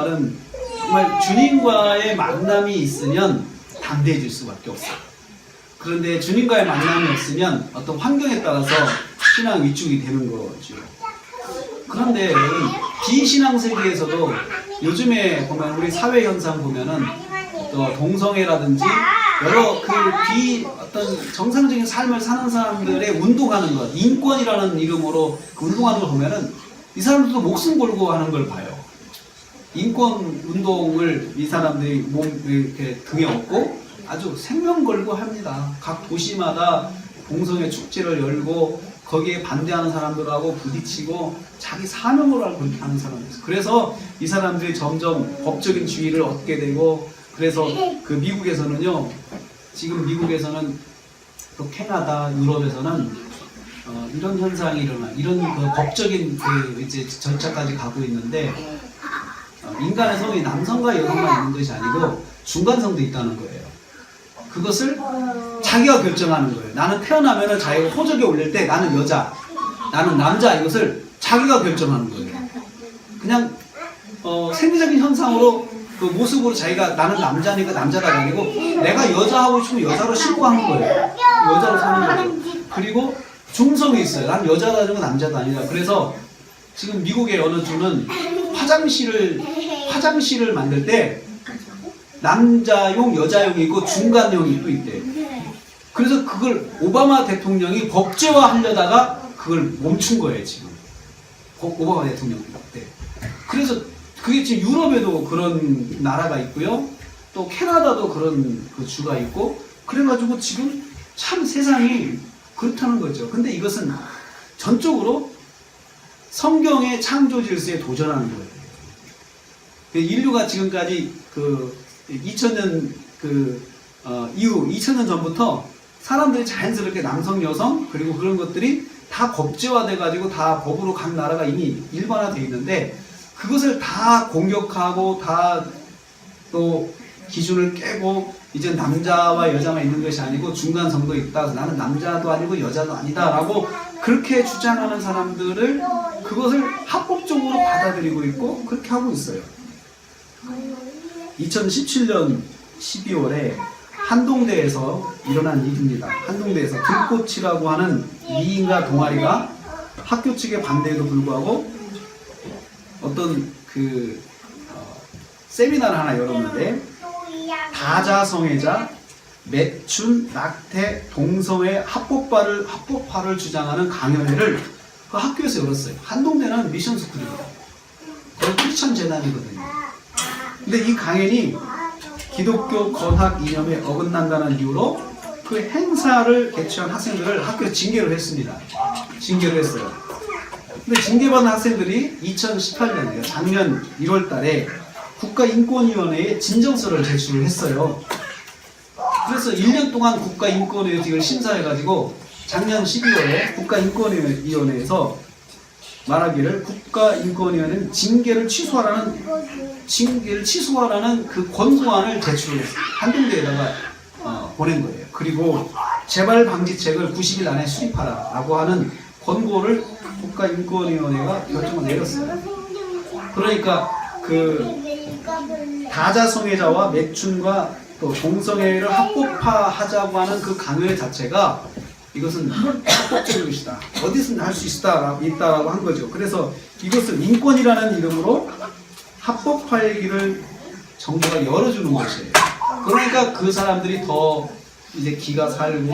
말은 정말 주님과의 만남이 있으면 담대해질 수밖에 없어요. 그런데 주님과의 만남이 없으면 어떤 환경에 따라서 신앙 위축이 되는 거죠. 그런데 비신앙 세계에서도 요즘에 보면 우리 사회 현상 보면은 또 동성애라든지 여러 어떤 정상적인 삶을 사는 사람들의 운동하는 것, 인권이라는 이름으로 그 운동하는 걸 보면은 이 사람들도 목숨 걸고 하는 걸 봐요. 인권 운동을 이 사람들이 이렇게 등에 업고 아주 생명 걸고 합니다. 각 도시마다 동성애 축제를 열고 거기에 반대하는 사람들하고 부딪히고 자기 사명으로 알고 그렇게 하는 사람들. 그래서 이 사람들이 점점 법적인 지위를 얻게 되고, 그래서 그 미국에서는요, 지금 미국에서는 또 캐나다, 유럽에서는 이런 현상이 일어나, 이런 그 법적인 그 이제 절차까지 가고 있는데, 인간의 성이 남성과 여성만 있는 것이 아니고 중간성도 있다는 거예요. 그것을 자기가 결정하는 거예요. 나는 태어나면은 자기가 호적에 올릴 때 나는 여자, 나는 남자, 이것을 자기가 결정하는 거예요. 그냥 생리적인 현상으로 그 모습으로 자기가 나는 남자니까 남자가 아니고 내가 여자 하고 싶으면 여자로 신고하는 거예요. 여자로 사는 거예요. 그리고 중성이 있어요. 나는 여자가 아니고 남자도 아니다. 그래서 지금 미국의 어느 주는 화장실을 만들 때 남자용, 여자용이 있고 중간용이 또 있대요. 그래서 그걸 오바마 대통령이 법제화 하려다가 그걸 멈춘 거예요, 지금. 오바마 대통령 때. 그래서 그게 지금 유럽에도 그런 나라가 있고요. 또 캐나다도 그런 그 주가 있고, 그래가지고 지금 참 세상이 그렇다는 거죠. 근데 이것은 전적으로 성경의 창조 질서에 도전하는 거예요. 인류가 지금까지 그 2000년 이후 2000년 전부터 사람들이 자연스럽게 남성, 여성 그리고 그런 것들이 다 법제화돼 가지고 다 법으로 각 나라가 이미 일반화되어 있는데, 그것을 다 공격하고 다 또 기준을 깨고 이제 남자와 여자만 있는 것이 아니고 중간성도 있다. 나는 남자도 아니고 여자도 아니다라고 그렇게 주장하는 사람들을 그것을 합법적으로 받아들이고 있고 그렇게 하고 있어요. 2017년 12월에 한동대에서 일어난 일입니다. 한동대에서 들꽃이라고 하는 미인가 동아리가 학교 측의 반대에도 불구하고 어떤 세미나를 하나 열었는데, 다자성애자, 매춘, 낙태, 동성애 합법화를 주장하는 강연회를 그 학교에서 열었어요. 한동대는 미션 스쿨입니다. 거의 크리스천 재단이거든요. 근데 이 강연이 기독교 건학 이념에 어긋난다는 이유로 그 행사를 개최한 학생들을 학교에서 징계를 했습니다. 징계를 했어요. 근데 징계받은 학생들이 2018년, 작년 1월 달에 국가인권위원회에 진정서를 제출을 했어요. 그래서 1년 동안 국가인권위에서 이걸 심사해가지고 작년 12월에 국가인권위원회에서 말하기를 국가인권위원회는 징계를 취소하라는 그 권고안을 제출을 했어요. 한동대에다가 보낸 거예요. 그리고 재발 방지책을 90일 안에 수립하라 라고 하는 권고를 국가인권위원회가 결정을 내렸어요. 그러니까 그 다자성애자와 매춘과 또 동성애를 합법화하자고 하는 그 강연 자체가 이것은 합법적인 것이다. 어디서든 할 수 있다라고 한 거죠. 그래서 이것을 인권이라는 이름으로 합법화의 길을 정부가 열어주는 것이에요. 그러니까 그 사람들이 더 이제 기가 살고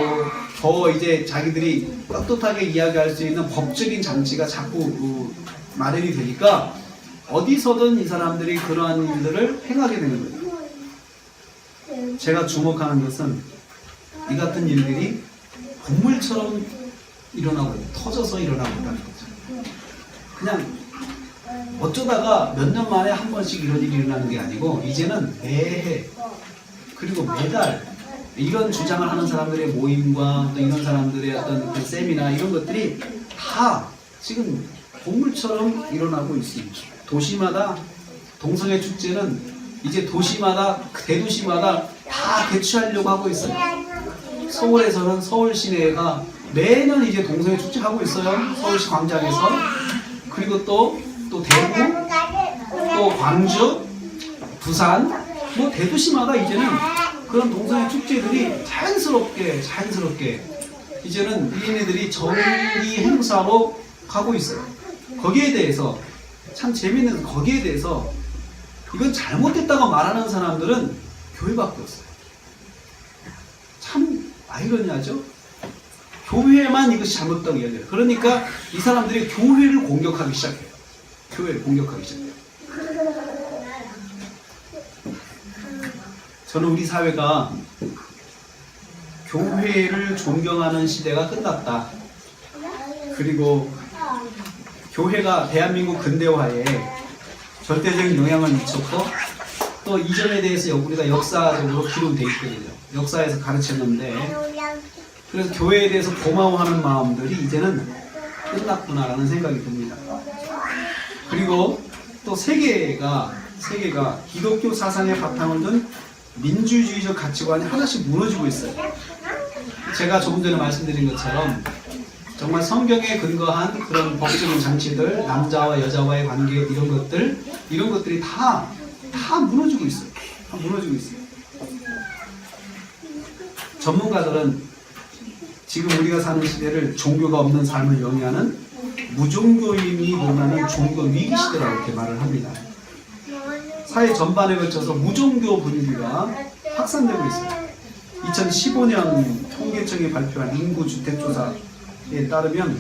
더 이제 자기들이 떳떳하게 이야기할 수 있는 법적인 장치가 자꾸 마련이 되니까 어디서든 이 사람들이 그러한 일들을 행하게 되는 거예요. 제가 주목하는 것은 이 같은 일들이 동물처럼 일어나고 터져서 일어나고 있다는 거죠. 그냥 어쩌다가 몇 년 만에 한 번씩 이런 일이 일어나는 게 아니고 이제는 매해 그리고 매달 이런 주장을 하는 사람들의 모임과 또 이런 사람들의 어떤 그 세미나 이런 것들이 다 지금 동물처럼 일어나고 있습니다. 도시마다 동성애 축제는 이제 도시마다 대도시마다 다 개최하려고 하고 있어요. 서울에서는 서울 시내가 매년 이제 동성애 축제 하고 있어요. 서울시 광장에서. 그리고 또 대구, 또 광주, 부산, 뭐 대도시마다 이제는 그런 동성애 축제들이 자연스럽게 이제는 얘네들이 정기 행사로 가고 있어요. 거기에 대해서 참 재밌는, 거기에 대해서 이건 잘못됐다고 말하는 사람들은 교회밖에 없어요. 참 아이러니하죠? 교회만 이것이 잘못됐다고 이야기해요. 그러니까 이 사람들이 교회를 공격하기 시작해요. 교회를 공격하기 시작해요. 저는 우리 사회가 교회를 존경하는 시대가 끝났다. 그리고 교회가 대한민국 근대화에 절대적인 영향을 미쳤고, 또 이 점에 대해서 우리가 역사적으로 기록되어 있거든요. 역사에서 가르쳤는데, 그래서 교회에 대해서 고마워하는 마음들이 이제는 끝났구나라는 생각이 듭니다. 그리고 또 세계가 기독교 사상의 바탕을 둔 민주주의적 가치관이 하나씩 무너지고 있어요. 제가 조금 전에 말씀드린 것처럼 정말 성경에 근거한 그런 법적인 장치들, 남자와 여자와의 관계, 이런 것들이 다 무너지고 있어요. 다 무너지고 있어요. 전문가들은 지금 우리가 사는 시대를 종교가 없는 삶을 영위하는 무종교인이 논하는 종교 위기 시대라고 이렇게 말을 합니다. 사회 전반에 걸쳐서 무종교 분위기가 확산되고 있습니다. 2015년 통계청이 발표한 인구주택조사에 따르면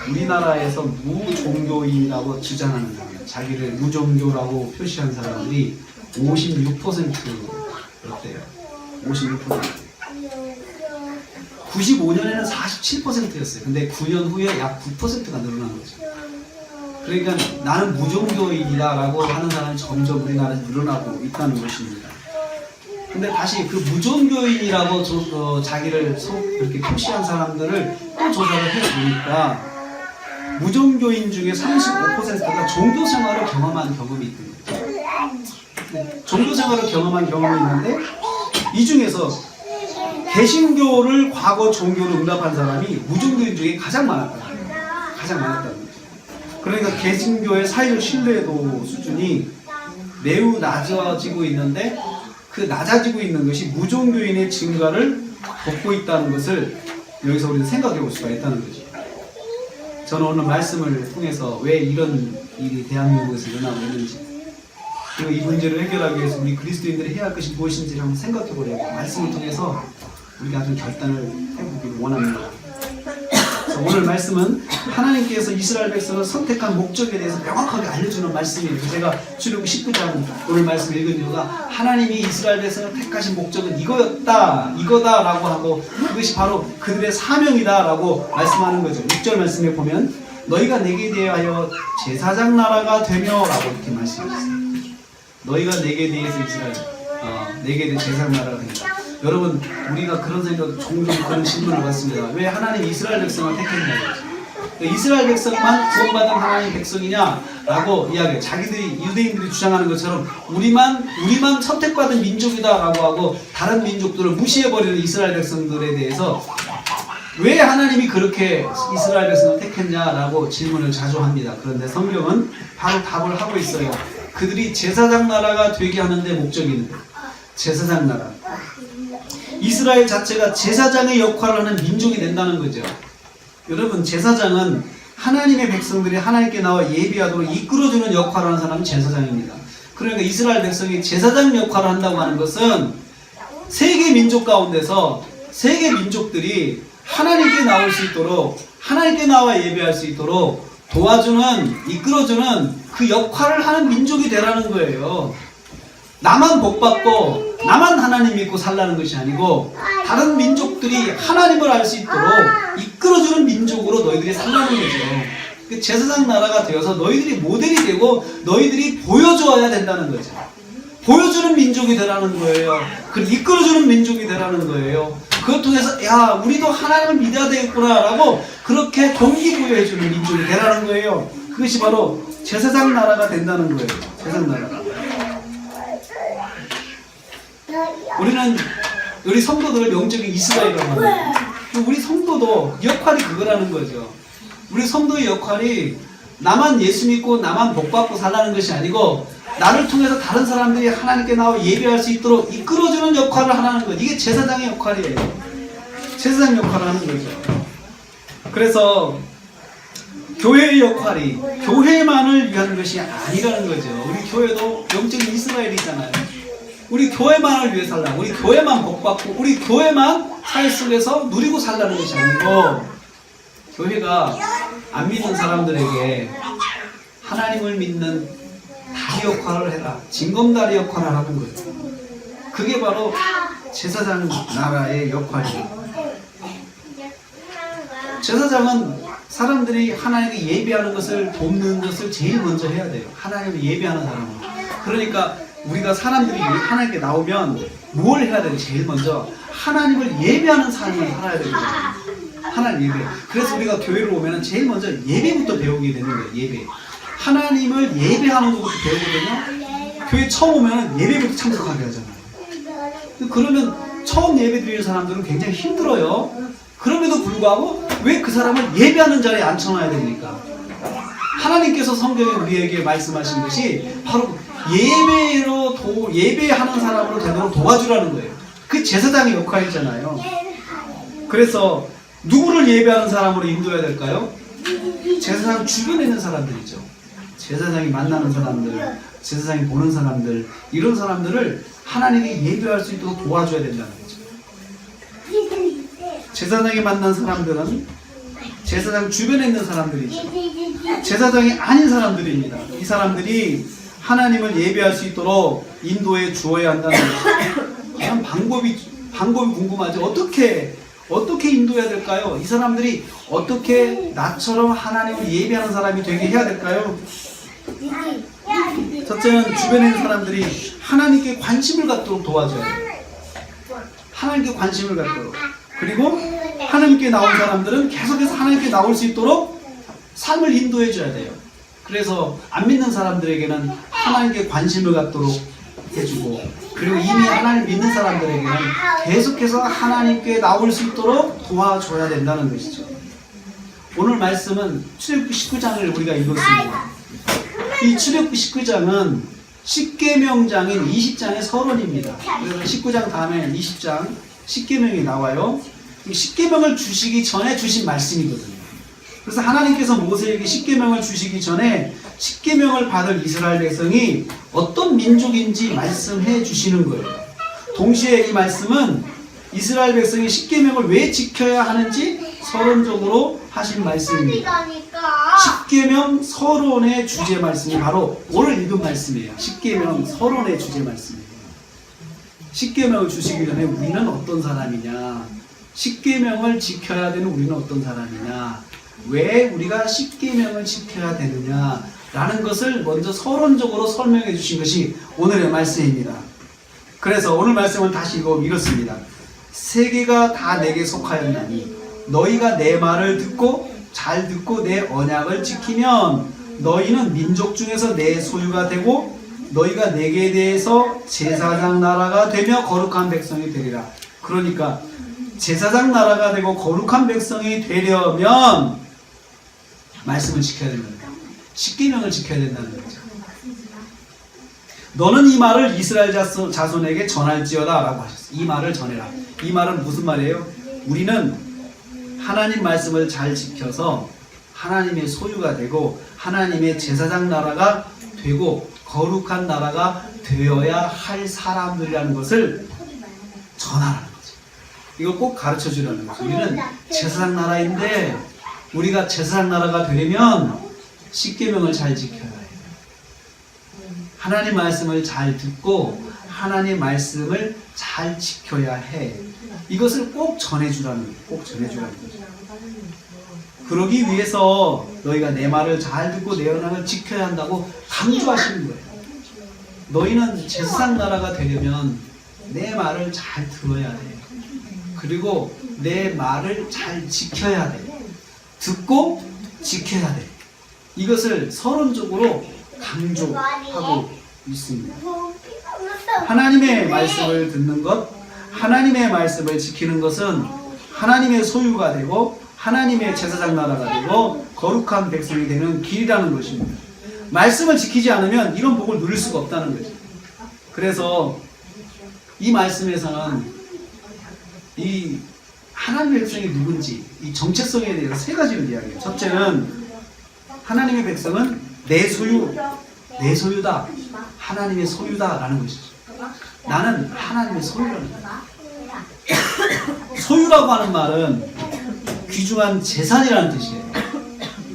우리나라에서 무종교인이라고 주장하는 사람, 자기를 무종교라고 표시한 사람들이 56%였대요. 56%. 95년에는 47%였어요. 근데 9년 후에 약 9%가 늘어난 거죠. 그러니까 나는 무종교인이다라고 하는 사람이 점점 우리나라에서 늘어나고 있다는 것입니다. 근데 다시 그 무종교인이라고 자기를 이렇게 표시한 사람들을 또 조사를 해보니까 무종교인 중에 35%가 종교 생활을 경험한 경험이 있답니다. 종교 생활을 경험한 경험이 있는데 이 중에서 개신교를 과거 종교로 응답한 사람이 무종교인 중에 가장 많았다는 거죠. 그러니까 개신교의 사회적 신뢰도 수준이 매우 낮아지고 있는데, 그 낮아지고 있는 것이 무종교인의 증가를 돕고 있다는 것을 여기서 우리는 생각해 볼 수가 있다는 거죠. 저는 오늘 말씀을 통해서 왜 이런 일이 대한민국에서 일어나고 있는지, 그리고 이 문제를 해결하기 위해서 우리 그리스도인들이 해야 할 것이 무엇인지를 한번 생각해 보려고 말씀을 통해서 우리가 좀 결단을 해보기를 원합니다. 오늘 말씀은 하나님께서 이스라엘 백성을 선택한 목적에 대해서 명확하게 알려주는 말씀이에요. 제가 출애굽기 19장 오늘 말씀 읽은 이유가 하나님이 이스라엘 백성을 택하신 목적은 이거다라고 하고 그것이 바로 그들의 사명이다라고 말씀하는 거죠. 6절 말씀에 보면 너희가 내게 대하여 제사장 나라가 되며 라고 이렇게 말씀하셨어요. 너희가 내게 대해서 내게 대해 제사장 나라가 된다. 여러분, 우리가 그런 생각, 종종 그런 질문을 받습니다. 왜 하나님 이스라엘 백성을 택했냐고. 이스라엘 백성만 구원받은 하나님 백성이냐라고 이야기해요. 자기들이, 유대인들이 주장하는 것처럼 우리만 선택받은 민족이다라고 하고 다른 민족들을 무시해버리는 이스라엘 백성들에 대해서 왜 하나님이 그렇게 이스라엘 백성을 택했냐라고 질문을 자주 합니다. 그런데 성경은 바로 답을 하고 있어요. 그들이 제사장 나라가 되게 하는 데 목적이 있는 거예요. 제사장 나라. 이스라엘 자체가 제사장의 역할을 하는 민족이 된다는 거죠. 여러분, 제사장은 하나님의 백성들이 하나님께 나와 예비하도록 이끌어주는 역할을 하는 사람이 제사장입니다. 그러니까 이스라엘 백성이 제사장 역할을 한다고 하는 것은 세계 민족 가운데서 세계 민족들이 하나님께 나올 수 있도록, 하나님께 나와 예배할 수 있도록 도와주는, 이끌어주는 그 역할을 하는 민족이 되라는 거예요. 나만 복받고 나만 하나님 믿고 살라는 것이 아니고 다른 민족들이 하나님을 알 수 있도록 이끌어주는 민족으로 너희들이 살라는 거죠. 제사장 나라가 되어서 너희들이 모델이 되고 너희들이 보여줘야 된다는 거죠. 보여주는 민족이 되라는 거예요. 이끌어주는 민족이 되라는 거예요. 그것 통해서 야, 우리도 하나님을 믿어야 되겠구나 라고 그렇게 동기부여해주는 민족이 되라는 거예요. 그것이 바로 제사장 나라가 된다는 거예요. 제사장 나라가. 우리 성도들을 영적인 이스라엘이라고 합니다. 우리 성도도 역할이 그거라는 거죠. 우리 성도의 역할이 나만 예수 믿고 나만 복받고 살라는 것이 아니고 나를 통해서 다른 사람들이 하나님께 나와 예배할 수 있도록 이끌어주는 역할을 하는 것. 이게 제사장의 역할이에요. 제사장 역할을 하는 거죠. 그래서 교회의 역할이 교회만을 위한 것이 아니라는 거죠. 우리 교회도 영적인 이스라엘이잖아요. 우리 교회만을 위해 살라고, 우리 교회만 복받고, 우리 교회만 사회 속에서 누리고 살라는 것이 아니고, 교회가 안 믿는 사람들에게 하나님을 믿는 다리 역할을 해라, 징검다리 역할을 하는 거예요. 그게 바로 제사장 나라의 역할이에요. 제사장은 사람들이 하나님께 예배하는 것을 돕는 것을 제일 먼저 해야 돼요. 하나님을 예배하는 사람은. 그러니까 우리가 사람들이 하나님께 나오면 뭘 해야 돼요? 제일 먼저 하나님을 예배하는 삶을 살아야 되는 거예요. 하나님 예배. 그래서 우리가 교회를 오면 제일 먼저 예배부터 배우게 되는 거예요. 예배. 하나님을 예배하는 것부터 배우거든요. 교회 처음 오면 예배부터 참석하게 하잖아요. 그러면 처음 예배 드리는 사람들은 굉장히 힘들어요. 그럼에도 불구하고 왜 그 사람을 예배하는 자리에 앉혀놔야 됩니까? 하나님께서 성경에 우리에게 말씀하신 것이 바로 예배하는 사람으로 되도록 도와주라는 거예요. 그 제사장의 역할이잖아요. 그래서 누구를 예배하는 사람으로 인도해야 될까요? 제사장 주변에 있는 사람들이죠. 제사장이 만나는 사람들, 제사장이 보는 사람들, 이런 사람들을 하나님께 예배할 수 있도록 도와줘야 된다는 거죠. 제사장이 만난 사람들은 제사장 주변에 있는 사람들이죠. 제사장이 아닌 사람들입니다. 이 사람들이 하나님을 예배할 수 있도록 인도해 주어야 한다는 거죠. 과연 방법이 궁금하죠. 어떻게 인도해야 될까요? 이 사람들이 어떻게 나처럼 하나님을 예배하는 사람이 되게 해야 될까요? 첫째는 주변에 있는 사람들이 하나님께 관심을 갖도록 도와줘야 돼요. 하나님께 관심을 갖도록. 그리고 하나님께 나온 사람들은 계속해서 하나님께 나올 수 있도록 삶을 인도해 줘야 돼요. 그래서 안 믿는 사람들에게는 하나님께 관심을 갖도록 해주고, 그리고 이미 하나님 믿는 사람들에게는 계속해서 하나님께 나올 수 있도록 도와줘야 된다는 것이죠. 오늘 말씀은 출애굽기 19장을 우리가 읽었습니다. 이 출애굽기 19장은 십계명장인 20장의 서론입니다. 그래서 19장 다음에 20장 십계명이 나와요. 십계명을 주시기 전에 주신 말씀이거든요. 그래서 하나님께서 모세에게 십계명을 주시기 전에 십계명을 받을 이스라엘 백성이 어떤 민족인지 말씀해 주시는 거예요. 동시에 이 말씀은 이스라엘 백성이 십계명을 왜 지켜야 하는지 서론적으로 하신 말씀입니다. 십계명 서론의 주제 말씀이 바로 오늘 읽은 말씀이에요. 십계명 서론의 주제 말씀이에요. 십계명을 주시기 전에 우리는 어떤 사람이냐, 십계명을 지켜야 되는 우리는 어떤 사람이냐, 왜 우리가 십계명을 지켜야 되느냐라는 것을 먼저 서론적으로 설명해 주신 것이 오늘의 말씀입니다. 그래서 오늘 말씀을 다시 읽어보면 이렇습니다. 세계가 다 내게 속하였나니 너희가 내 말을 잘 듣고 내 언약을 지키면 너희는 민족 중에서 내 소유가 되고 너희가 내게 대해서 제사장 나라가 되며 거룩한 백성이 되리라. 그러니까 제사장 나라가 되고 거룩한 백성이 되려면 말씀을 지켜야 된다는 거예요. 십계명을 지켜야 된다는 거죠. 너는 이 말을 이스라엘 자손에게 전할지어다 라고 하셨어요. 이 말을 전해라. 이 말은 무슨 말이에요? 우리는 하나님 말씀을 잘 지켜서 하나님의 소유가 되고 하나님의 제사장 나라가 되고 거룩한 나라가 되어야 할 사람들이라는 것을 전하라는 거죠. 이거 꼭 가르쳐 주라는 거죠. 우리는 제사장 나라인데 우리가 제사장 나라가 되려면 십계명을 잘 지켜야 해요. 하나님 말씀을 잘 듣고 하나님 말씀을 잘 지켜야 해. 이것을 꼭 전해주라는 거예요. 꼭 전해주라는 거죠. 그러기 위해서 너희가 내 말을 잘 듣고 내 언약을 지켜야 한다고 강조하시는 거예요. 너희는 제사장 나라가 되려면 내 말을 잘 들어야 돼. 그리고 내 말을 잘 지켜야 돼. 듣고 지켜야 돼. 이것을 서론적으로 강조하고 있습니다. 하나님의 말씀을 듣는 것, 하나님의 말씀을 지키는 것은 하나님의 소유가 되고 하나님의 제사장 나라가 되고 거룩한 백성이 되는 길이라는 것입니다. 말씀을 지키지 않으면 이런 복을 누릴 수가 없다는 거죠. 그래서 이 말씀에서는 이 하나님의 백성이 누군지 이 정체성에 대해서 세 가지를 이야기해요. 첫째는 하나님의 백성은 내 소유다. 하나님의 소유다라는 것이죠. 나는 하나님의 소유라는 거예요. 소유라고 하는 말은 귀중한 재산이라는 뜻이에요.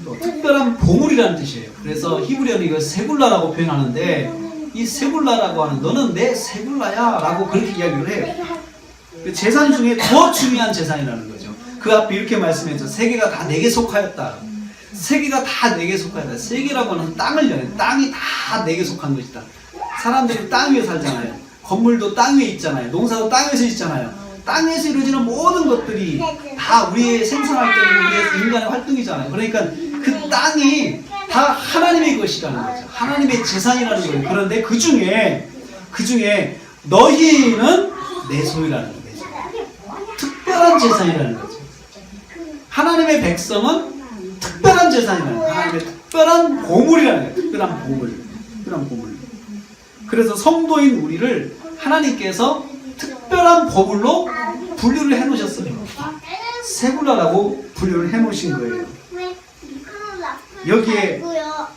또 특별한 보물이라는 뜻이에요. 그래서 히브리어는 이걸 세굴라라고 표현하는데 이 세굴라라고 하는 너는 내 세굴라야 라고 그렇게 이야기를 해요. 재산 중에 더 중요한 재산이라는 거죠. 그 앞에 이렇게 말씀했죠. 세계가 다 내게 속하였다. 세계가 다 내게 속하였다. 세계라고 하는 땅을 여는 땅이 다 내게 속한 것이다. 사람들이 땅 위에 살잖아요. 건물도 땅 위에 있잖아요. 농사도 땅 위에서 있잖아요. 땅에서 이루어지는 모든 것들이 다 우리의 생산할 때 우리의 인간의 활동이잖아요. 그러니까 그 땅이 다 하나님의 것이라는 거죠. 하나님의 재산이라는 거예요. 그런데 그 중에 너희는 내 소유라는 거죠. 특별한 재산이라는 거죠. 하나님의 백성은 특별한 재산이라는 거예요. 하나님의 특별한 보물이라는 거예요. 특별한 보물. 그래서 성도인 우리를 하나님께서 특별한 보물로 분류를 해놓으셨어요. 세굴라라고 분류를 해놓으신 거예요. 여기에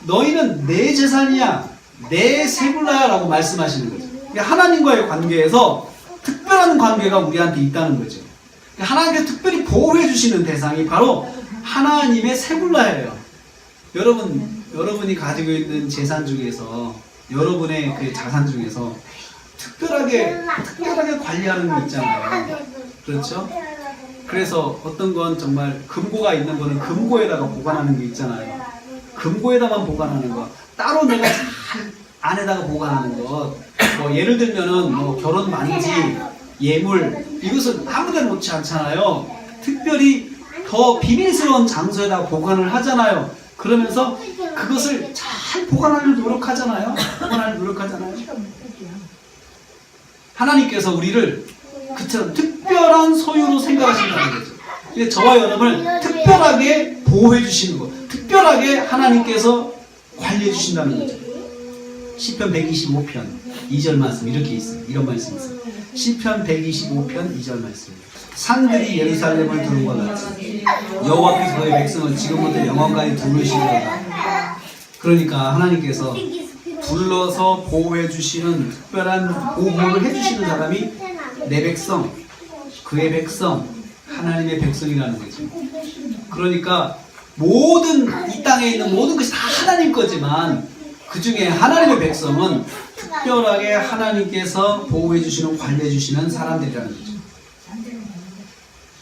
너희는 내 재산이야, 내 세굴라야 라고 말씀하시는 거죠. 하나님과의 관계에서 특별한 관계가 우리한테 있다는 거죠. 하나님께서 특별히 보호해 주시는 대상이 바로 하나님의 세굴라예요. 여러분이 가지고 있는 재산 중에서 여러분의 그 자산 중에서 특별하게 관리하는 거 있잖아요. 그렇죠? 그래서 어떤 건 정말 금고가 있는 거는 금고에다가 보관하는 게 있잖아요. 금고에다만 보관하는 거. 따로 내가 잘 안에다가 보관하는 것. 뭐 예를 들면은 뭐 결혼 반지, 예물 이것은 아무데나 놓지 않잖아요. 특별히 더 비밀스러운 장소에다가 보관을 하잖아요. 그러면서 그것을 잘 보관하려고 노력하잖아요. 하나님께서 우리를 그처럼 특별한 소유로 생각하신다는 거죠. 근데 저와 여러분을 특별하게 보호해 주시는 것, 특별하게 하나님께서 관리해 주신다는 거죠. 시편 125편 2절 말씀 이렇게 있어요. 이런 말씀이 있어요. 시편 125편 2절 말씀. 산들이 예루살렘을 두른 것 같이 여호와께서 그의 백성을 지금부터 영원까지 두르시리로다. 그러니까 하나님께서 불러서 보호해 주시는 특별한 보호를 해주시는 사람이 내 백성, 그의 백성, 하나님의 백성이라는 거죠. 그러니까 이 땅에 있는 모든 것이 다 하나님 거지만 그 중에 하나님의 백성은 특별하게 하나님께서 보호해 주시는, 관리해 주시는 사람들이라는 거죠.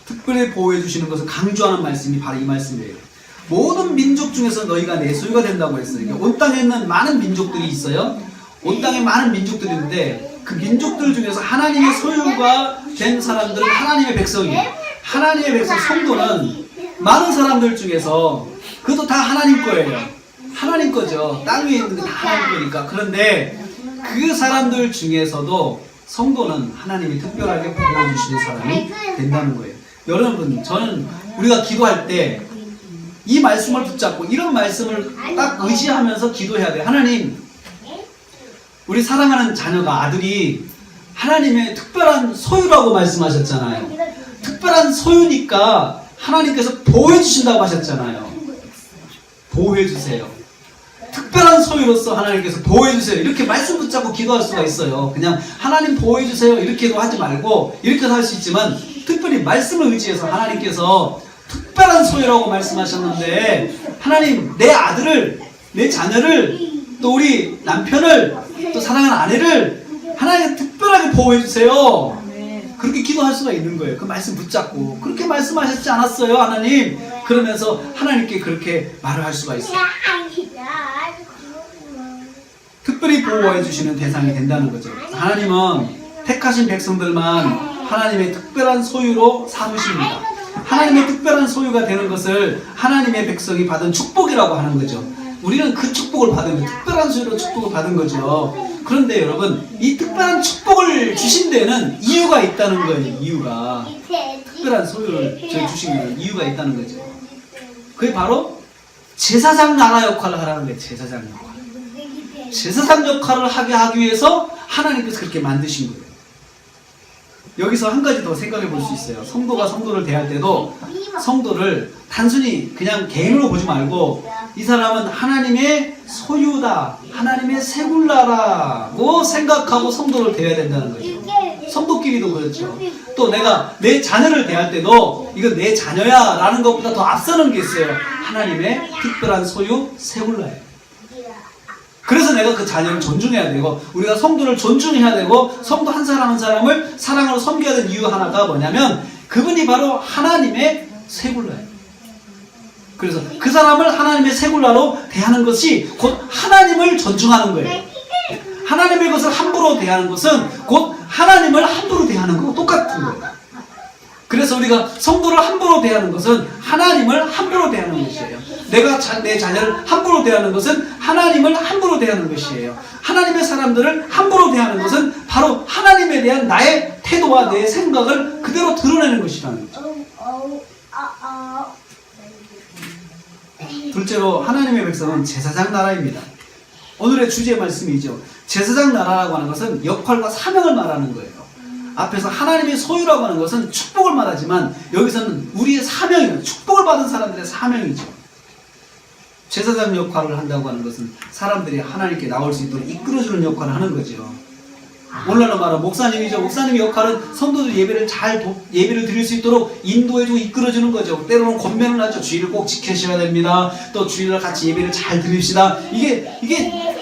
특별히 보호해 주시는 것을 강조하는 말씀이 바로 이 말씀이에요. 모든 민족 중에서 너희가 내 소유가 된다고 했어요. 그러니까 온 땅에 있는 많은 민족들이 있어요. 온 땅에 많은 민족들이 있는데 그 민족들 중에서 하나님의 소유가 된 사람들은 하나님의 백성이에요. 하나님의 백성 성도는 많은 사람들 중에서 그것도 다 하나님 거예요. 하나님 거죠. 땅 위에 있는 게 다 하나님 거니까. 그런데 그 사람들 중에서도 성도는 하나님이 특별하게 보호해 주시는 사람이 된다는 거예요. 여러분, 저는 우리가 기도할 때 이 말씀을 붙잡고 이런 말씀을 딱 의지하면서 기도해야 돼요. 하나님, 우리 사랑하는 자녀가 아들이 하나님의 특별한 소유라고 말씀하셨잖아요. 특별한 소유니까 하나님께서 보호해 주신다고 하셨잖아요. 보호해 주세요. 특별한 소유로서 하나님께서 보호해 주세요. 이렇게 말씀 붙잡고 기도할 수가 있어요. 그냥 하나님 보호해 주세요 이렇게도 하지 말고 이렇게도 할 수 있지만 특별히 말씀을 의지해서 하나님께서 특별한 소유라고 말씀하셨는데 하나님 내 아들을, 내 자녀를, 또 우리 남편을, 또 사랑하는 아내를 하나님 특별하게 보호해 주세요. 그렇게 기도할 수가 있는 거예요. 그 말씀 붙잡고 그렇게 말씀하셨지 않았어요 하나님? 그러면서 하나님께 그렇게 말을 할 수가 있어요. 특별히 보호해 주시는 대상이 된다는 거죠. 하나님은 택하신 백성들만 하나님의 특별한 소유로 삼으십니다. 하나님의 특별한 소유가 되는 것을 하나님의 백성이 받은 축복이라고 하는 거죠. 우리는 그 축복을 받은 거예요. 특별한 소유로 축복을 받은 거죠. 그런데 여러분, 이 특별한 축복을 주신 데는 이유가 있다는 거예요. 이유가. 특별한 소유를 저희 주신 데는 이유가 있다는 거죠. 그게 바로 제사장 나라 역할을 하라는 거예요. 제사장 역할. 제사장 역할을 하게 하기 위해서 하나님께서 그렇게 만드신 거예요. 여기서 한 가지 더 생각해 볼 수 있어요. 성도가 성도를 대할 때도 성도를 단순히 그냥 개인으로 보지 말고 이 사람은 하나님의 소유다, 하나님의 세굴라라고 생각하고 성도를 대해야 된다는 거죠. 성도끼리도 그렇죠. 또 내가 내 자녀를 대할 때도 이건 내 자녀야 라는 것보다 더 앞서는 게 있어요. 하나님의 특별한 소유, 세굴라예요. 그래서 내가 그 자녀를 존중해야 되고 우리가 성도를 존중해야 되고 성도 한 사람 한 사람을 사랑으로 섬겨야 되는 이유 하나가 뭐냐면 그분이 바로 하나님의 세굴라예요. 그래서 그 사람을 하나님의 세굴라로 대하는 것이 곧 하나님을 존중하는 거예요. 하나님의 것을 함부로 대하는 것은 곧 하나님을 함부로 대하는 거와 똑같은 거예요. 그래서 우리가 성도를 함부로 대하는 것은 하나님을 함부로 대하는 것이에요. 내가 내 자녀를 함부로 대하는 것은 하나님을 함부로 대하는 것이에요. 하나님의 사람들을 함부로 대하는 것은 바로 하나님에 대한 나의 태도와 내 생각을 그대로 드러내는 것이라는 거죠. 둘째로 하나님의 백성은 제사장 나라입니다. 오늘의 주제 말씀이죠. 제사장 나라라고 하는 것은 역할과 사명을 말하는 거예요. 앞에서 하나님의 소유라고 하는 것은 축복을 말하지만 여기서는 우리의 사명이에요. 축복을 받은 사람들의 사명이죠. 제사장 역할을 한다고 하는 것은 사람들이 하나님께 나올 수 있도록 이끌어주는 역할을 하는 거죠. 오늘날로 말하면 목사님이죠. 목사님의 역할은 성도들 예배를 드릴 수 있도록 인도해주고 이끌어주는 거죠. 때로는 권면을 하죠. 주일을 꼭 지키셔야 됩니다. 또 주일날 같이 예배를 잘 드립시다. 이게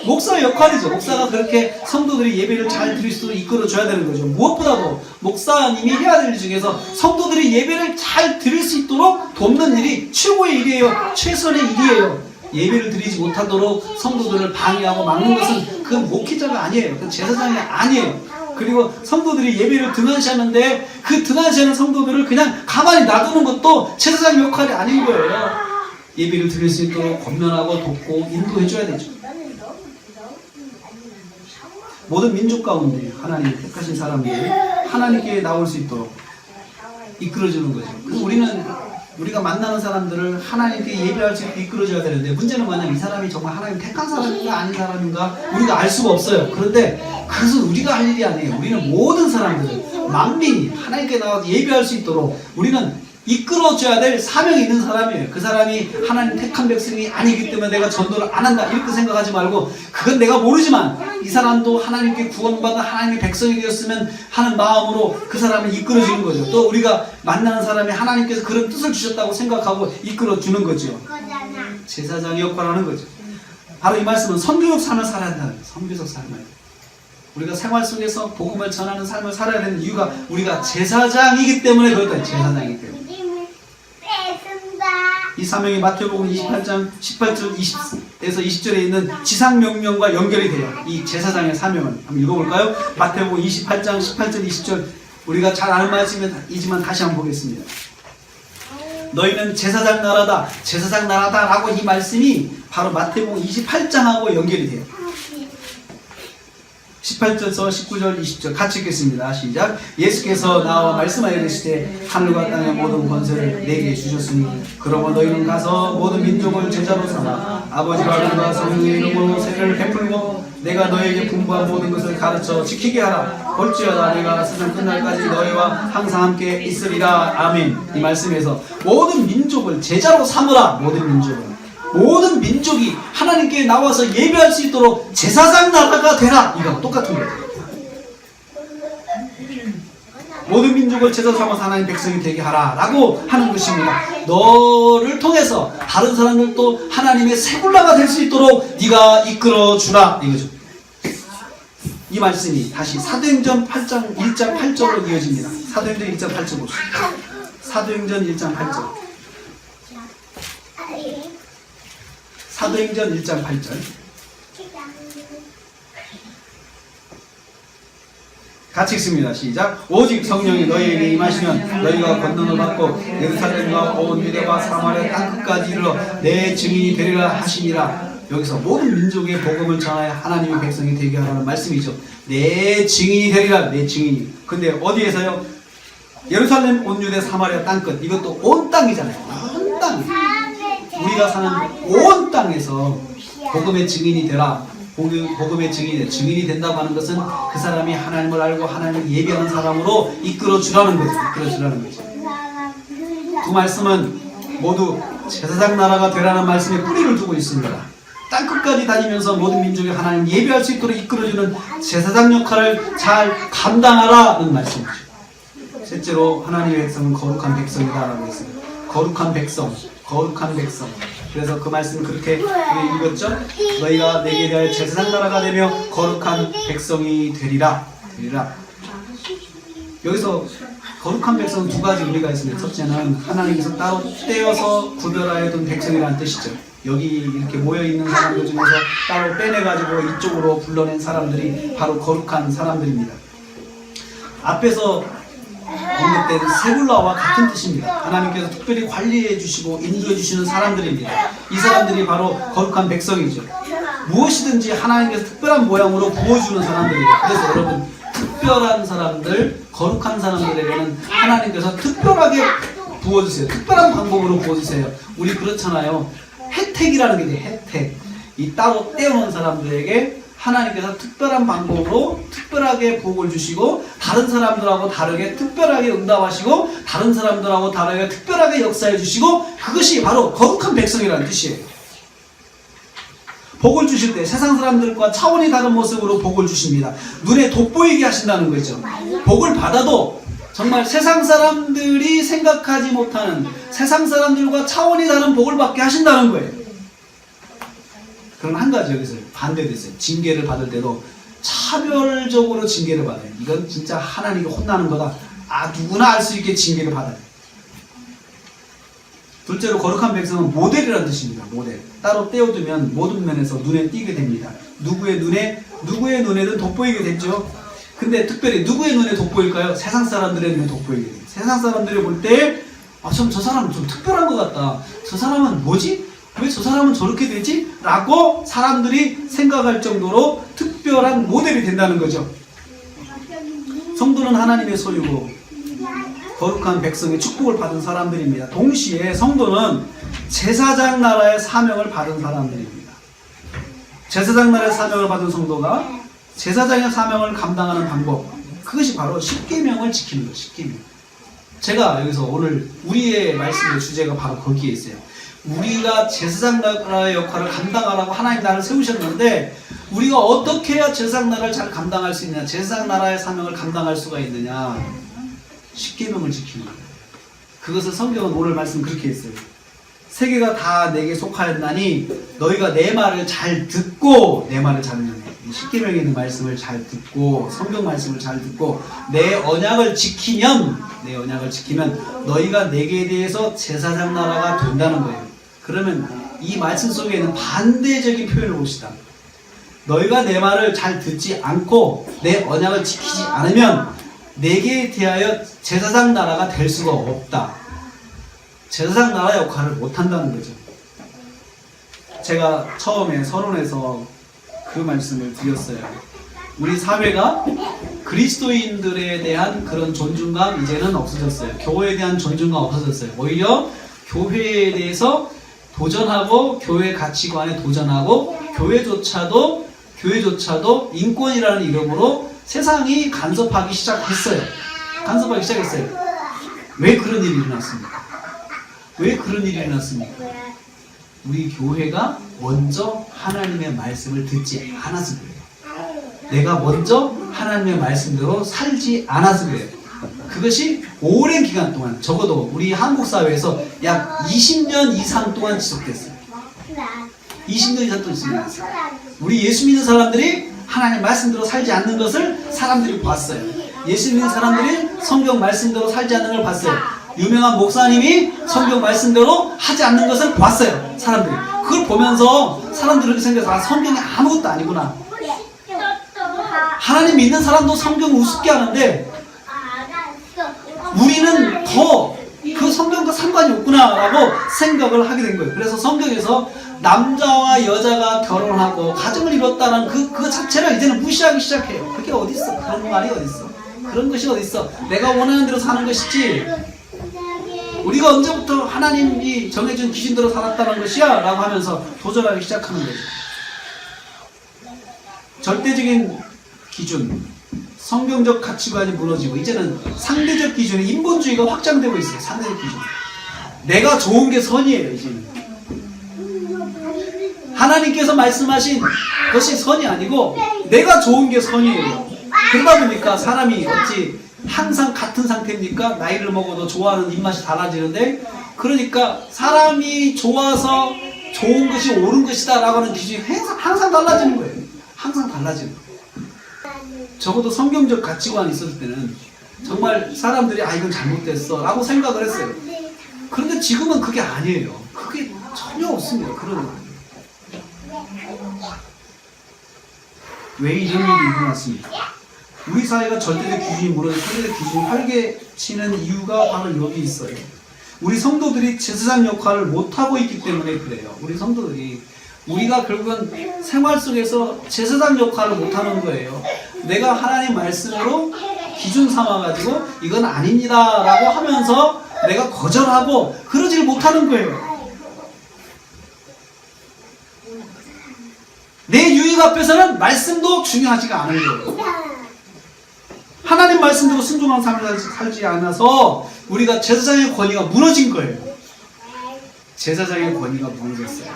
목사의 역할이죠. 목사가 그렇게 성도들이 예배를 잘 드릴 수 있도록 이끌어줘야 되는 거죠. 무엇보다도 목사님이 해야 될 일 중에서 성도들이 예배를 잘 드릴 수 있도록 돕는 일이 최고의 일이에요. 최선의 일이에요. 예배를 드리지 못하도록 성도들을 방해하고 막는 것은 그건 목회자가 아니에요. 그건 제사장이 아니에요. 그리고 성도들이 예배를 등한시하는데 그 등한시하는 성도들을 그냥 가만히 놔두는 것도 제사장 역할이 아닌 거예요. 예배를 드릴 수 있도록 권면하고 돕고 인도해줘야 되죠. 모든 민족 가운데 하나님 택하신 사람들이 하나님께 나올 수 있도록 이끌어주는 거죠. 그래서 우리가 만나는 사람들을 하나님께 예배할 수 있게 이끌어줘야 되는데 문제는 뭐냐면 이 사람이 정말 하나님 택한 사람인가 아닌 사람인가 우리가 알 수가 없어요. 그런데 그것은 우리가 할 일이 아니에요. 우리는 모든 사람들, 만민이 하나님께 나와서 예배할 수 있도록 우리는 이끌어줘야 될 사명이 있는 사람이에요. 그 사람이 하나님 택한 백성이 아니기 때문에 내가 전도를 안 한다 이렇게 생각하지 말고 그건 내가 모르지만 이 사람도 하나님께 구원받아 하나님의 백성이 되었으면 하는 마음으로 그 사람을 이끌어주는 거죠. 또 우리가 만나는 사람이 하나님께서 그런 뜻을 주셨다고 생각하고 이끌어주는 거죠. 제사장의 역할을 하는 거죠. 바로 이 말씀은 선교적 삶을 살아야 한다는 거예요. 선교적 삶을. 우리가 생활 속에서 복음을 전하는 삶을 살아야 되는 이유가 우리가 제사장이기 때문에 그렇다. 제사장이기 때문에. 이 사명이 마태복음 28장 18절 20에서 20절에 있는 지상명령과 연결이 돼요. 이 제사장의 사명을 한번 읽어볼까요? 마태복음 28장 18절 20절 우리가 잘 아는 말씀이지만 다시 한번 보겠습니다. 너희는 제사장 나라다. 제사장 나라다라고 이 말씀이 바로 마태복음 28장하고 연결이 돼요. 18절에서 19절 20절 같이 읽겠습니다. 시작. 예수께서 나와 말씀하여 이르시되 하늘과 땅의 모든 권세를 내게 주셨으니 그러므로 너희는 가서 모든 민족을 제자로 삼아 아버지와 아들과 성령의 이름으로 세례를 베풀고 내가 너희에게 분부한 모든 것을 가르쳐 지키게 하라. 볼지어다 내가 세상 끝날까지 너희와 항상 함께 있으리라. 아멘. 이 말씀에서 모든 민족을 제자로 삼으라. 모든 민족이 하나님께 나와서 예배할 수 있도록 제사장 나라가 되라. 이거랑 똑같은 거예요. 모든 민족을 제자 삼아서 하나님 백성이 되게 하라 라고 하는 것입니다. 너를 통해서 다른 사람들도 하나님의 세굴라가 될 수 있도록 네가 이끌어주라 이거죠. 이 말씀이 다시 사도행전 8장 1장 8절로 이어집니다. 사도행전 1장 8절 보시죠. 사도행전 1장 8절. 사도행전 1장 8절 같이 읽습니다. 시작. 오직 성령이 너희에게 임하시면 너희가 권능을 받고 예루살렘과 온 유대와 사마리아 땅끝까지 이르러 내 증인이 되리라 하시니라. 여기서 모든 민족의 복음을 전하여 하나님의 백성이 되게 하라는 말씀이죠. 내 증인이 되리라. 내 증인이. 근데 어디에서요? 예루살렘, 온 유대, 사마리아 땅끝. 이것도 온 땅이잖아요. 온 땅. 우리가 사는 온 땅에서 복음의 증인이 되라. 복음의 증인이 된다고 하는 것은 그 사람이 하나님을 알고 하나님을 예배하는 사람으로 이끌어 주라는 거죠. 두 말씀은 모두 제사장 나라가 되라는 말씀에 뿌리를 두고 있습니다. 땅끝까지 다니면서 모든 민족이 하나님 예배할 수 있도록 이끌어주는 제사장 역할을 잘 감당하라는 말씀이죠. 셋째로 하나님의 백성은 거룩한 백성이다라고 했어요. 거룩한 백성. 그래서 그 말씀을 그렇게 읽었죠. 너희가 내게 대하여 제사장 나라가 되며 거룩한 백성이 되리라. 여기서 거룩한 백성은 두 가지 의미가 있습니다. 첫째는 하나님께서 따로 떼어서 구별하여 둔 백성이라는 뜻이죠. 여기 이렇게 모여있는 사람들 중에서 따로 빼내가지고 이쪽으로 불러낸 사람들이 바로 거룩한 사람들입니다. 앞에서 언급된 세굴라와 같은 뜻입니다. 하나님께서 특별히 관리해 주시고 인도해 주시는 사람들입니다. 이 사람들이 바로 거룩한 백성이죠. 무엇이든지 하나님께서 특별한 모양으로 부어주는 사람들이에요. 그래서 여러분, 특별한 사람들, 거룩한 사람들에게는 하나님께서 특별하게 부어주세요. 특별한 방법으로 부어주세요. 우리 그렇잖아요. 혜택이라는 게 있어요. 혜택. 이 따로 떼어놓은 사람들에게 하나님께서 특별한 방법으로 특별하게 복을 주시고 다른 사람들하고 다르게 특별하게 응답하시고 다른 사람들하고 다르게 특별하게 역사해 주시고 그것이 바로 거룩한 백성이라는 뜻이에요. 복을 주실 때 세상 사람들과 차원이 다른 모습으로 복을 주십니다. 눈에 돋보이게 하신다는 거죠. 복을 받아도 정말 세상 사람들이 생각하지 못하는 세상 사람들과 차원이 다른 복을 받게 하신다는 거예요. 그럼 한 가지 여기서 반대됐어요. 징계를 받을 때도 차별적으로 징계를 받아요. 이건 진짜 하나님이 혼나는 거다. 누구나 알 수 있게 징계를 받아요. 둘째로 거룩한 백성은 모델이라는 뜻입니다. 모델. 따로 떼어두면 모든 면에서 눈에 띄게 됩니다. 누구의 눈에는 돋보이게 됐죠. 근데 특별히 누구의 눈에 돋보일까요? 세상 사람들의 눈에 돋보이게 돼요. 세상 사람들이 볼 때 저 사람은 좀 특별한 것 같다. 저 사람은 뭐지? 왜 저 사람은 저렇게 되지? 라고 사람들이 생각할 정도로 특별한 모델이 된다는 거죠. 성도는 하나님의 소유고 거룩한 백성의 축복을 받은 사람들입니다. 동시에 성도는 제사장 나라의 사명을 받은 사람들입니다. 제사장 나라의 사명을 받은 성도가 제사장의 사명을 감당하는 방법, 그것이 바로 십계명을 지키는 거예요. 십계명. 제가 여기서 오늘 우리의 말씀의 주제가 바로 거기에 있어요. 우리가 제사장 나라의 역할을 감당하라고 하나님 나를 세우셨는데 우리가 어떻게 해야 제사장 나라를 잘 감당할 수 있느냐, 제사장 나라의 사명을 감당할 수가 있느냐, 십계명을 지키는 거예요. 그것을 성경은 오늘 말씀 그렇게 했어요. 세계가 다 내게 속하였나니 너희가 내 말을 잘 듣고 내 말을 잘 듣는 십계명에 있는 말씀을 잘 듣고 성경 말씀을 잘 듣고 내 언약을 지키면 너희가 내게 대해서 제사장 나라가 된다는 거예요. 그러면 이 말씀 속에는 반대적인 표현을 봅시다. 너희가 내 말을 잘 듣지 않고 내 언약을 지키지 않으면 내게 대하여 제사장 나라가 될 수가 없다. 제사장 나라 역할을 못한다는 거죠. 제가 처음에 서론에서 그 말씀을 드렸어요. 우리 사회가 그리스도인들에 대한 그런 존중감 이제는 없어졌어요. 교회에 대한 존중감 없어졌어요. 오히려 교회에 대해서 도전하고 교회 가치관에 도전하고 교회조차도 인권이라는 이름으로 세상이 간섭하기 시작했어요. 왜 그런 일이 일어났습니까? 우리 교회가 먼저 하나님의 말씀을 듣지 않아서 그래요. 내가 먼저 하나님의 말씀대로 살지 않아서 그래요. 그것이 오랜 기간 동안, 적어도 우리 한국 사회에서 약 20년 이상 동안 지속됐어요. 20년 이상 동안 지속됐어요. 우리 예수 믿는 사람들이 하나님 말씀대로 살지 않는 것을 사람들이 봤어요. 예수 믿는 사람들이 성경 말씀대로 살지 않는 걸 봤어요. 유명한 목사님이 성경 말씀대로 하지 않는 것을 봤어요. 사람들이. 그걸 보면서 사람들이 생각해서 성경이 아무것도 아니구나. 하나님 믿는 사람도 성경을 우습게 하는데 우리는 더 그 성경과 상관이 없구나 라고 생각을 하게 된 거예요. 그래서 성경에서 남자와 여자가 결혼하고 가정을 이뤘다는 그 자체를 이제는 무시하기 시작해요. 그게 어딨어? 그런 말이 어딨어? 그런 것이 어딨어? 내가 원하는 대로 사는 것이지 우리가 언제부터 하나님이 정해준 기준대로 살았다는 것이야? 라고 하면서 도전하기 시작하는 거죠. 절대적인 기준, 성경적 가치관이 무너지고 이제는 상대적 기준의 인본주의가 확장되고 있어요. 상대적 기준. 내가 좋은 게 선이에요. 이제는 하나님께서 말씀하신 것이 선이 아니고 내가 좋은 게 선이에요. 그러다 보니까 사람이 어찌 항상 같은 상태입니까? 나이를 먹어도 좋아하는 입맛이 달라지는데, 그러니까 사람이 좋아서 좋은 것이 옳은 것이다 라고 하는 기준이 항상 달라지는 거예요. 항상 달라지는 거예요. 적어도 성경적 가치관이 있었을 때는 정말 사람들이 이건 잘못됐어 라고 생각을 했어요. 그런데 지금은 그게 아니에요. 그게 전혀 없습니다. 그런 거. 왜 이런 일이 일어났습니까? 우리 사회가 절대적 기준이 무너져 상대적 기준이 활개치는 이유가 바로 여기 있어요. 우리 성도들이 제사장 역할을 못하고 있기 때문에 그래요. 우리 성도들이 우리가 결국은 생활 속에서 제사장 역할을 못하는 거예요. 내가 하나님 말씀으로 기준 삼아가지고 이건 아닙니다 라고 하면서 내가 거절하고 그러질 못하는 거예요. 내 유익 앞에서는 말씀도 중요하지가 않은 거예요. 하나님 말씀대로 순종한 삶을 살지 않아서 우리가 제사장의 권위가 무너진 거예요. 제사장의 권위가 무너졌어요.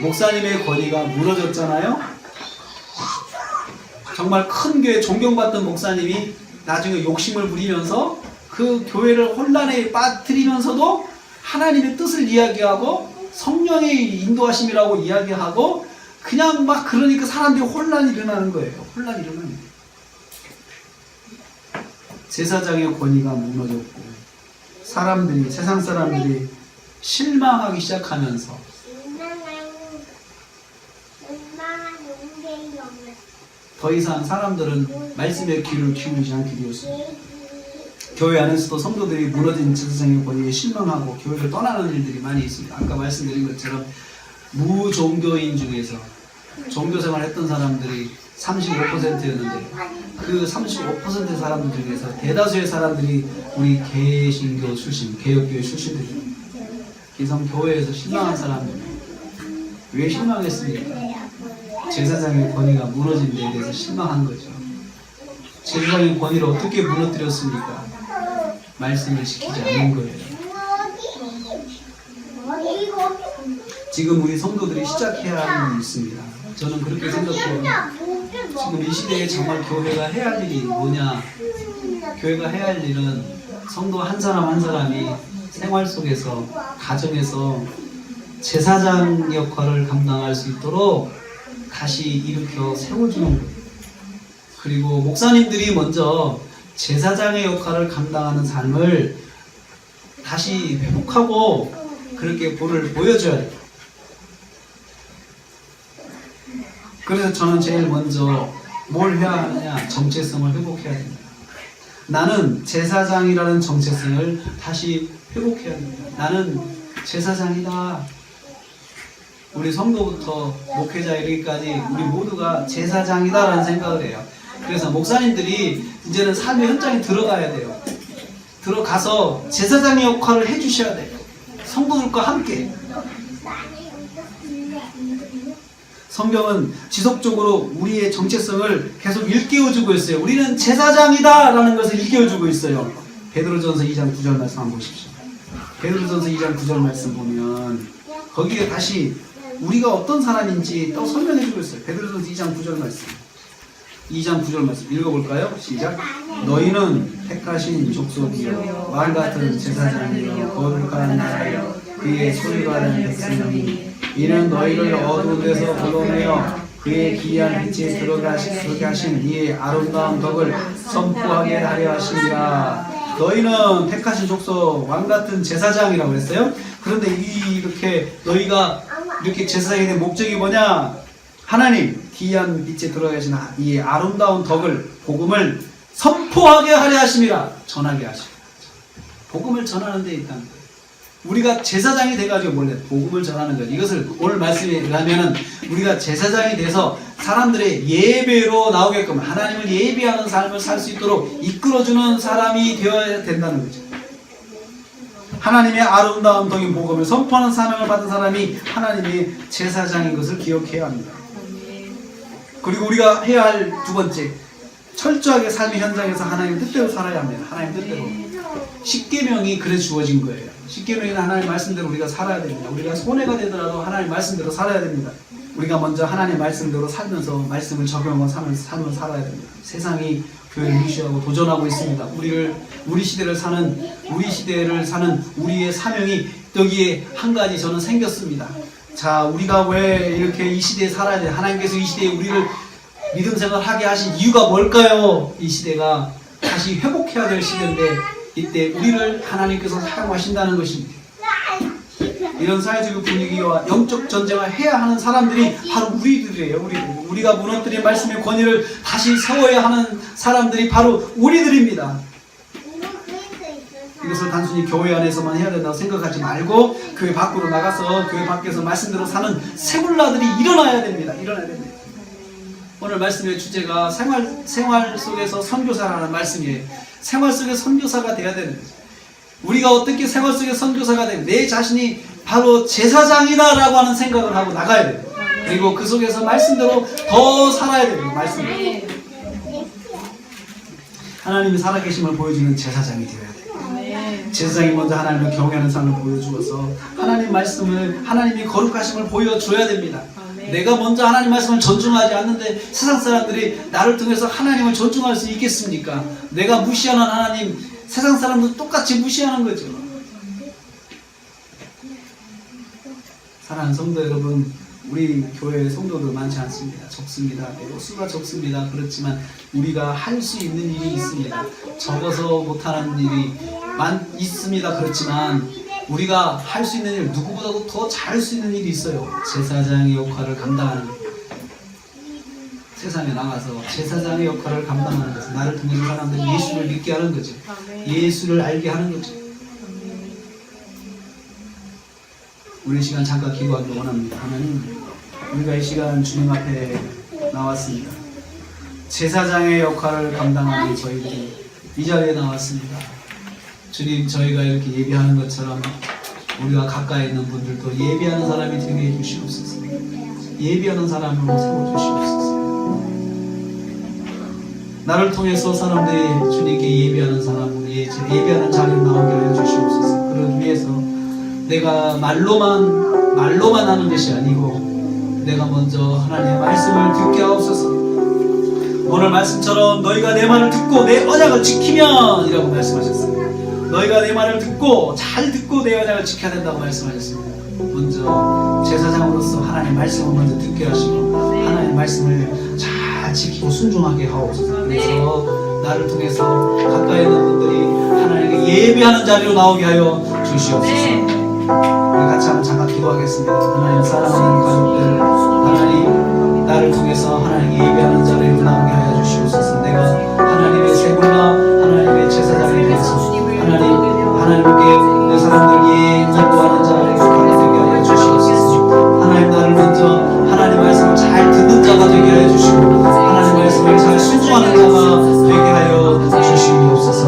목사님의 권위가 무너졌잖아요. 정말 큰 교회 존경받던 목사님이 나중에 욕심을 부리면서 그 교회를 혼란에 빠뜨리면서도 하나님의 뜻을 이야기하고 성령의 인도하심이라고 이야기하고 그냥 막 그러니까 사람들이 혼란이 일어나는 거예요. 혼란이 일어나는 거예요. 제사장의 권위가 무너졌고 사람들이, 세상 사람들이 실망하기 시작하면서 더 이상 사람들은 말씀의 귀를 기울이지 않게 되었습니다. 교회 안에서도 성도들이 무너진 제사장의 권위에 실망하고 교회를 떠나는 일들이 많이 있습니다. 아까 말씀드린 것처럼 무종교인 중에서 종교생활 했던 사람들이 35%였는데 그 35% 사람들 중에서 대다수의 사람들이 우리 개신교 출신, 개혁교회 출신들입니다. 기성 교회에서 실망한 사람들. 왜 실망했습니까? 제사장의 권위가 무너진 데에 대해서 실망한 거죠. 제사장의 권위를 어떻게 무너뜨렸습니까? 말씀을 지키지 않은 거예요. 지금 우리 성도들이 시작해야 할 일이 있습니다. 저는 그렇게 생각해요. 지금 이 시대에 정말 교회가 해야 할 일이 뭐냐? 교회가 해야 할 일은 성도 한 사람 한 사람이 생활 속에서, 가정에서 제사장 역할을 감당할 수 있도록 다시 일으켜 세워주는 거예요. 그리고 목사님들이 먼저 제사장의 역할을 감당하는 삶을 다시 회복하고 그렇게 볼을 보여줘야 돼요. 그래서 저는 제일 먼저 뭘 해야 하느냐? 정체성을 회복해야 됩니다. 나는 제사장이라는 정체성을 다시 회복해야 됩니다. 나는 제사장이다. 우리 성도부터 목회자 이르기까지 우리 모두가 제사장이다라는 생각을 해요. 그래서 목사님들이 이제는 삶의 현장에 들어가야 돼요. 들어가서 제사장의 역할을 해주셔야 돼요. 성도들과 함께. 성경은 지속적으로 우리의 정체성을 계속 일깨워주고 있어요. 우리는 제사장이다 라는 것을 일깨워주고 있어요. 베드로전서 2장 9절 말씀 한번 보십시오. 베드로전서 2장 9절 말씀 보면 거기에 다시 우리가 어떤 사람인지 또 설명해주고 있어요. 베드로전서 2장 9절 말씀. 2장 9절 말씀 읽어볼까요? 시작. 너희는 택하신 족속이요 왕같은 제사장이요 거룩한 나라요 그의 소유받은 백성이니 이는 너희를 어두운 데서 불러내어 그의 기이한 빛에 들어가게 하신 이의 아름다운 덕을 선포하게 하려 하심이라. 너희는 택하신 족속 왕같은 제사장이라고 했어요. 그런데 이렇게 너희가 이렇게 제사장이 된 목적이 뭐냐? 하나님 기이한 빛에 들어가신 이의 아름다운 덕을, 복음을 선포하게 하려 하심이라. 전하게 하십니다. 복음을 전하는 데 있다는 거예요. 우리가 제사장이 돼가지고 원래 복음을 전하는 거예요. 이것을 오늘 말씀에 의하면 우리가 제사장이 돼서 사람들의 예배로 나오게끔 하나님을 예배하는 삶을 살 수 있도록 이끌어주는 사람이 되어야 된다는 거죠. 하나님의 아름다운 덕인 복음을 선포하는 사명을 받은 사람이 하나님의 제사장인 것을 기억해야 합니다. 그리고 우리가 해야 할 두 번째, 철저하게 삶의 현장에서 하나님 뜻대로 살아야 합니다. 하나님 뜻대로. 십계명이 그래 주어진 거예요. 십계명은 하나님 말씀대로 우리가 살아야 됩니다. 우리가 손해가 되더라도 하나님 말씀대로 살아야 됩니다. 우리가 먼저 하나님 말씀대로 살면서 말씀을 적용하고 삶을 살아야 됩니다. 세상이 교회를 무시하고 도전하고 있습니다. 우리 시대를 사는 우리의 사명이 여기에 한 가지 저는 생겼습니다. 자, 우리가 왜 이렇게 이 시대에 살아야 돼? 하나님께서 이 시대에 우리를 믿음 생활하게 하신 이유가 뭘까요? 이 시대가 다시 회복해야 될 시대인데 이때 우리를 하나님께서 사용하신다는 것입니다. 이런 사회적 분위기와 영적 전쟁을 해야 하는 사람들이 바로 우리들이에요. 우리가 무너뜨린 말씀의 권위를 다시 세워야 하는 사람들이 바로 우리들입니다. 이것을 단순히 교회 안에서만 해야 된다고 생각하지 말고 교회 밖으로 나가서 교회 밖에서 말씀대로 사는 세굴라들이 일어나야 됩니다. 오늘 말씀의 주제가 생활 속에서 선교사라는 말씀이에요. 생활 속에 선교사가 돼야 되는 거죠. 우리가 어떻게 생활 속에 선교사가 되면 내 자신이 바로 제사장이다 라고 하는 생각을 하고 나가야 돼요. 그리고 그 속에서 말씀대로 더 살아야 돼요. 말씀대로. 하나님이 살아계심을 보여주는 제사장이 되어야 돼요. 제사장이 먼저 하나님을 경외하는 삶을 보여주어서 하나님 말씀을, 하나님이 거룩하심을 보여줘야 됩니다. 내가 먼저 하나님 말씀을 존중하지 않는데 세상 사람들이 나를 통해서 하나님을 존중할 수 있겠습니까? 내가 무시하는 하나님, 세상 사람도 똑같이 무시하는 거죠. 사랑하는 성도 여러분, 우리 교회 성도들 많지 않습니다. 적습니다. 수가 적습니다. 그렇지만 우리가 할 수 있는 일이 있습니다. 적어서 못하는 일이 있습니다. 그렇지만 우리가 할 수 있는 일, 누구보다도 더 잘할 수 있는 일이 있어요. 제사장의 역할을 감당하는, 세상에 나가서 제사장의 역할을 감당하는 것은 나를 통해서 사람들이 예수를 믿게 하는 거죠. 예수를 알게 하는 거죠. 우리 시간 잠깐 기도하기 원합니다. 하나님, 우리가 이 시간 주님 앞에 나왔습니다. 제사장의 역할을 감당하는 저희들이 이 자리에 나왔습니다. 주님, 저희가 이렇게 예배하는 것처럼 우리가 가까이 있는 분들도 예배하는 사람이 되게 해주시옵소서. 예배하는 사람으로 세워주시옵소서. 나를 통해서 사람들이 주님께 예배하는 사람으로 예배하는 자리에 나오게 해주시옵소서. 그러기 위해서 내가 말로만 하는 것이 아니고 내가 먼저 하나님의 말씀을 듣게 하옵소서. 오늘 말씀처럼 너희가 내 말을 듣고 내 언약을 지키면 이라고 말씀하셨습니다. 너희가 내 말을 듣고 잘 듣고 내 언약을 지켜야 된다고 말씀하셨습니다. 먼저 제사장으로서 하나님의 말씀을 먼저 듣게 하시고 하나님의 말씀을 잘 지키고 순종하게 하옵소서. 그래서 나를 통해서 가까이 있는 분들이 하나님께 예배하는 자리로 나오게 하여 주시옵소서. 우리 같이 한번 잠깐 기도하겠습니다. 하나님, 사랑하는 가족들, 하나님 나를 통해서 하나님 예배하는 자리로 나오게 하여 주시옵소서. 내가 하나님의 세굴라, 하나님의 제사장이 되어서 하나님께 내 사람들 예배하는 자리로 되게 하여 주시옵소서. 하나님, 나를 먼저 하나님 말씀을 잘 듣는 자가 되게 하여 주시고 하나님 말씀을 잘 순종하는 자가 되게 하여 주시옵소서.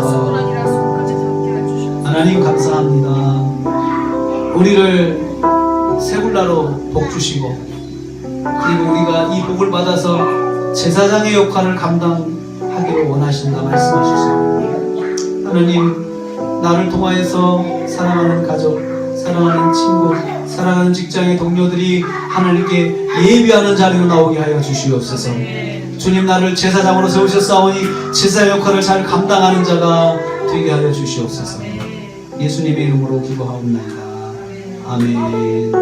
하나님, 감사합니다. 우리를 세굴라로 복 주시고 그리고 우리가 이 복을 받아서 제사장의 역할을 감당하기를 원하신다 말씀하셨습니다. 하나님, 나를 통하여서 사랑하는 가족, 사랑하는 친구, 사랑하는 직장의 동료들이 하나님께 예배하는 자리로 나오게 하여 주시옵소서. 주님, 나를 제사장으로 세우셨사오니 제사 역할을 잘 감당하는 자가 되게 하여 주시옵소서. 예수님의 이름으로 기도하옵나이다. 아멘.